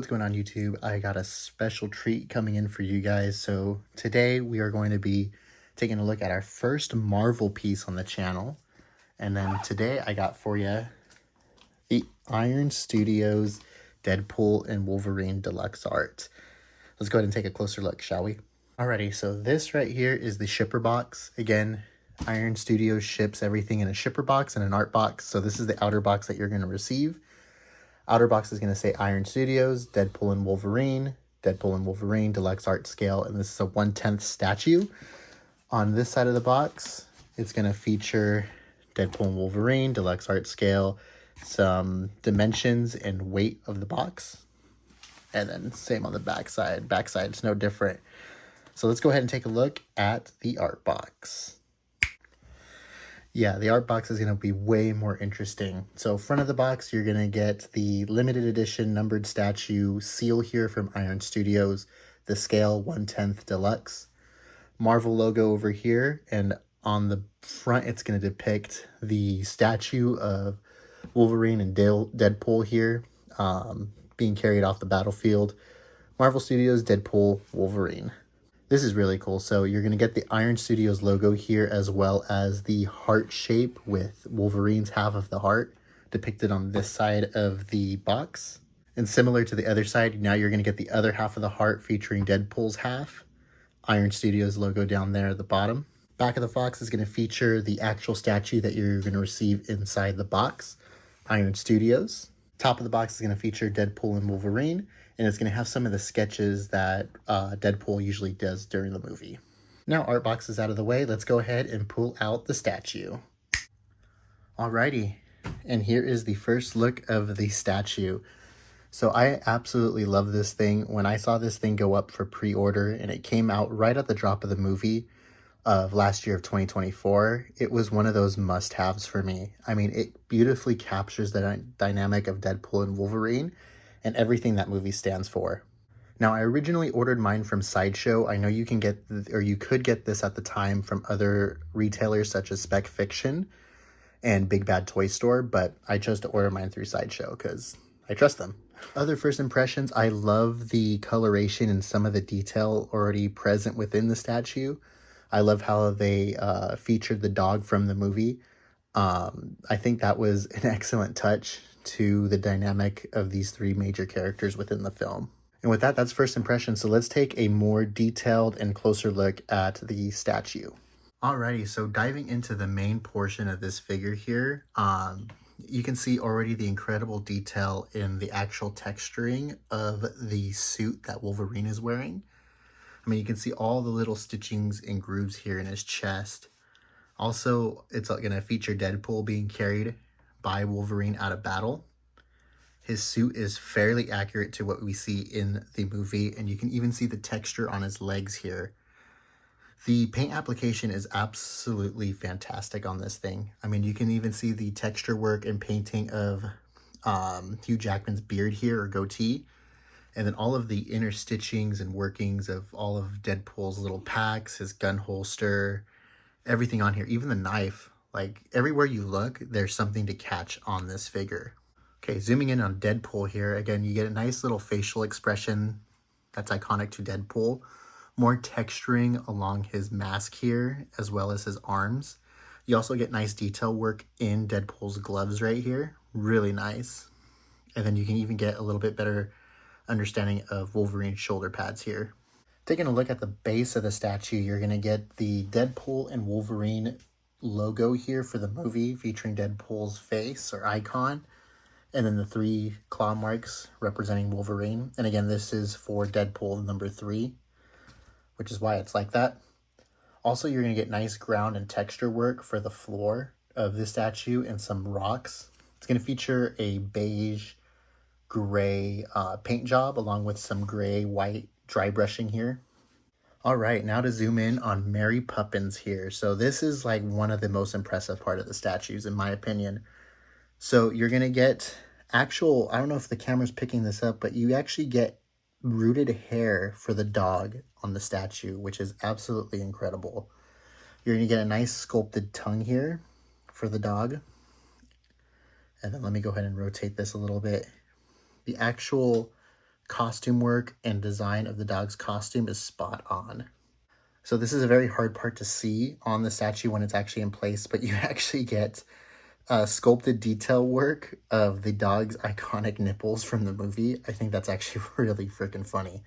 going on YouTube? I got a special treat coming in for you guys. So today we are going to be taking a look at our first Marvel piece on the channel. And then today I got for you the Iron Studios Deadpool and Wolverine Deluxe art. Let's go ahead and take a closer look, shall we? Alrighty, so this right here is the shipper box. Again, Iron Studios ships everything in a shipper box and an art box. So this is the outer box that you're going to receive. Outer box is going to say Iron Studios, Deadpool and Wolverine, Deluxe Art Scale, and this is a 1/10 statue. On this side of the box, it's going to feature Deadpool and Wolverine, Deluxe Art Scale, some dimensions and weight of the box, and then same on the back side. Back side's no different. So let's go ahead and take a look at the art box. Yeah, the art box is going to be way more interesting. So front of the box, you're going to get the limited edition numbered statue seal here from Iron Studios, the scale 1/10 deluxe. Marvel logo over here, and on the front, it's going to depict the statue of Wolverine and Deadpool here being carried off the battlefield. Marvel Studios, Deadpool, Wolverine. This is really cool. So you're going to get the Iron Studios logo here, as well as the heart shape with Wolverine's half of the heart depicted on this side of the box. And similar to the other side, now you're going to get the other half of the heart featuring Deadpool's half. Iron Studios logo down there at the bottom. Back of the box is going to feature the actual statue that you're going to receive inside the box. Iron Studios. Top of the box is going to feature Deadpool and Wolverine, and it's going to have some of the sketches that Deadpool usually does during the movie. Now art box is out of the way, let's go ahead and pull out the statue. Alrighty, and here is the first look of the statue. So I absolutely love this thing. When I saw this thing go up for pre-order and it came out right at the drop of the movie of last year of 2024, it was one of those must-haves for me. I mean, it beautifully captures the dynamic of Deadpool and Wolverine and everything that movie stands for. Now, I originally ordered mine from Sideshow. I know you can get, or you could get this at the time from other retailers such as Spec Fiction and Big Bad Toy Store, but I chose to order mine through Sideshow because I trust them. Other first impressions, I love the coloration and some of the detail already present within the statue. I love how they featured the dog from the movie. I think that was an excellent touch to the dynamic of these three major characters within the film. And with that, that's first impression. So let's take a more detailed and closer look at the statue. Alrighty, so diving into the main portion of this figure here, you can see already the incredible detail in the actual texturing of the suit that Wolverine is wearing. I mean, you can see all the little stitchings and grooves here in his chest. Also, it's going to feature Deadpool being carried by Wolverine out of battle. His suit is fairly accurate to what we see in the movie, and you can even see the texture on his legs here. The paint application is absolutely fantastic on this thing. I mean, you can even see the texture work and painting of Hugh Jackman's beard here, or goatee. And then all of the inner stitchings and workings of all of Deadpool's little packs, his gun holster, everything on here, even the knife. Like, everywhere you look, there's something to catch on this figure. Okay, zooming in on Deadpool here, again, you get a nice little facial expression that's iconic to Deadpool. More texturing along his mask here, as well as his arms. You also get nice detail work in Deadpool's gloves right here. Really nice. And then you can even get a little bit better understanding of Wolverine's shoulder pads here. Taking a look at the base of the statue, you're going to get the Deadpool and Wolverine logo here for the movie, featuring Deadpool's face or icon, and then the 3 claw marks representing Wolverine. And again, this is for Deadpool number 3. Which is why it's like that. Also, you're going to get nice ground and texture work for the floor of this statue and some rocks. It's going to feature a beige gray paint job along with some gray white dry brushing here. All right, now to zoom in on Mary Poppins here. So this is like one of the most impressive part of the statues in my opinion. So you're going to get actual, I don't know if the camera's picking this up, but you actually get rooted hair for the dog on the statue, which is absolutely incredible. You're going to get a nice sculpted tongue here for the dog. And then let me go ahead and rotate this a little bit. The actual costume work and design of the dog's costume is spot on. So this is a very hard part to see on the statue when it's actually in place, but you actually get sculpted detail work of the dog's iconic nipples from the movie. I think that's actually really freaking funny,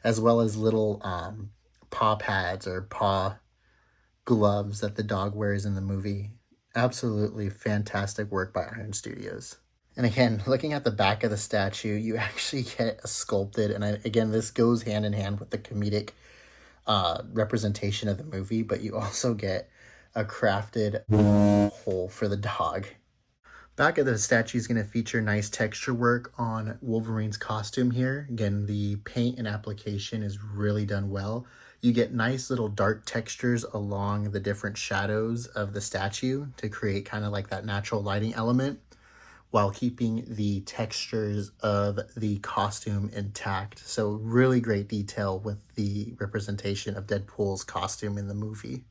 as well as little paw pads or paw gloves that the dog wears in the movie. Absolutely fantastic work by Iron Studios. And again, looking at the back of the statue, you actually get a sculpted, and again, this goes hand in hand with the comedic representation of the movie, but you also get a crafted hole for the dog. Back of the statue is going to feature nice texture work on Wolverine's costume here. Again, the paint and application is really done well. You get nice little dark textures along the different shadows of the statue to create kind of like that natural lighting element, while keeping the textures of the costume intact. So really great detail with the representation of Deadpool's costume in the movie.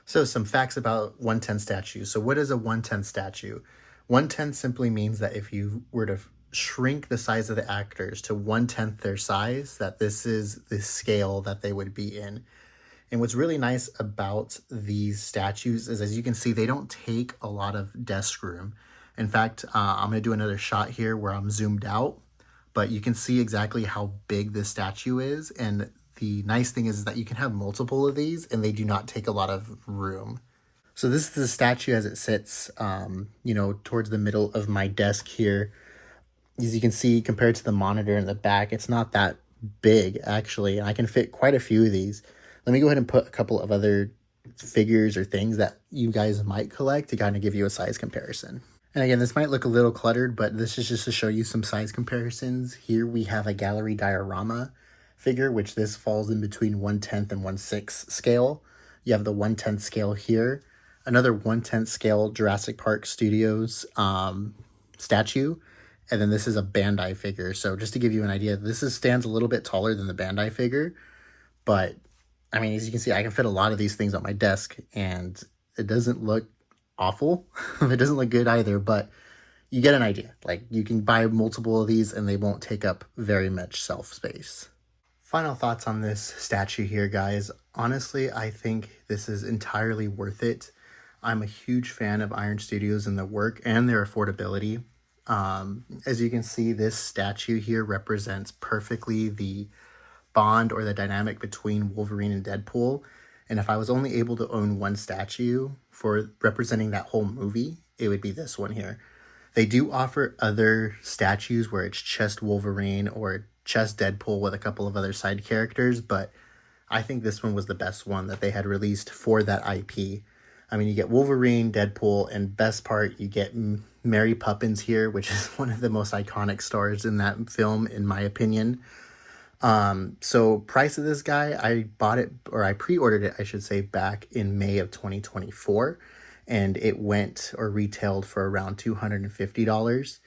So some facts about 1/10 statues. So what is a 1/10 statue? 1/10 simply means that if you were to shrink the size of the actors to 1/10 their size, that this is the scale that they would be in. And what's really nice about these statues is, as you can see, they don't take a lot of desk room. In fact, I'm going to do another shot here where I'm zoomed out, but you can see exactly how big this statue is. And the nice thing is that you can have multiple of these and they do not take a lot of room. So this is the statue as it sits, towards the middle of my desk here. As you can see, compared to the monitor in the back, it's not that big actually. And I can fit quite a few of these. Let me go ahead and put a couple of other figures or things that you guys might collect to kind of give you a size comparison. And again, this might look a little cluttered, but this is just to show you some size comparisons. Here we have a gallery diorama figure, which this falls in between 1/10 and 1/6 scale. You have the 1/10 scale here. Another 1/10 scale Jurassic Park Studios statue. And then this is a Bandai figure. So just to give you an idea, stands a little bit taller than the Bandai figure. But, I mean, as you can see, I can fit a lot of these things on my desk. And it doesn't look awful. It doesn't look good either, but you get an idea. Like, you can buy multiple of these and they won't take up very much shelf space. Final thoughts on this statue here, guys. Honestly, I think this is entirely worth it. I'm a huge fan of Iron Studios and their work and their affordability. As you can see, this statue here represents perfectly the bond or the dynamic between Wolverine and Deadpool. And if I was only able to own one statue for representing that whole movie, it would be this one here. They do offer other statues where it's just Wolverine or just Deadpool with a couple of other side characters, but I think this one was the best one that they had released for that IP. I mean, you get Wolverine, Deadpool, and best part, you get Mary Poppins here, which is one of the most iconic stars in that film, in my opinion. So price of this guy, I bought it, or I pre-ordered it, I should say, back in May of 2024, and it went or retailed for around $250.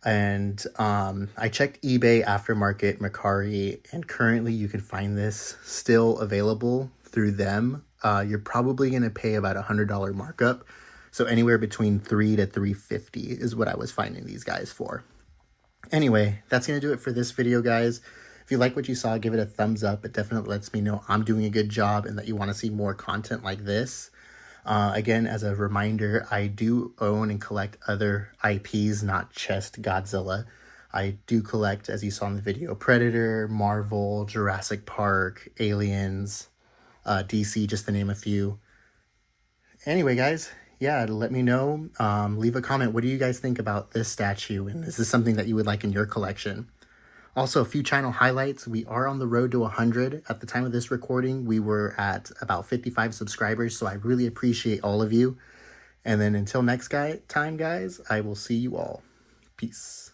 And I checked eBay, Aftermarket, Mercari, and currently you can find this still available through them. You're probably going to pay about $100 markup. So anywhere between $300 to $350 is what I was finding these guys for. Anyway, that's going to do it for this video, guys. If you like what you saw, give it a thumbs up. It definitely lets me know I'm doing a good job and that you want to see more content like this. Again, as a reminder, I do own and collect other IPs, not just Godzilla. I do collect, as you saw in the video, Predator, Marvel, Jurassic Park, Aliens, DC, just to name a few. Anyway, guys, yeah, let me know. Leave a comment. What do you guys think about this statue? And is this something that you would like in your collection? Also, a few channel highlights. We are on the road to 100. At the time of this recording, we were at about 55 subscribers, so I really appreciate all of you. And then until next time, guys, I will see you all. Peace.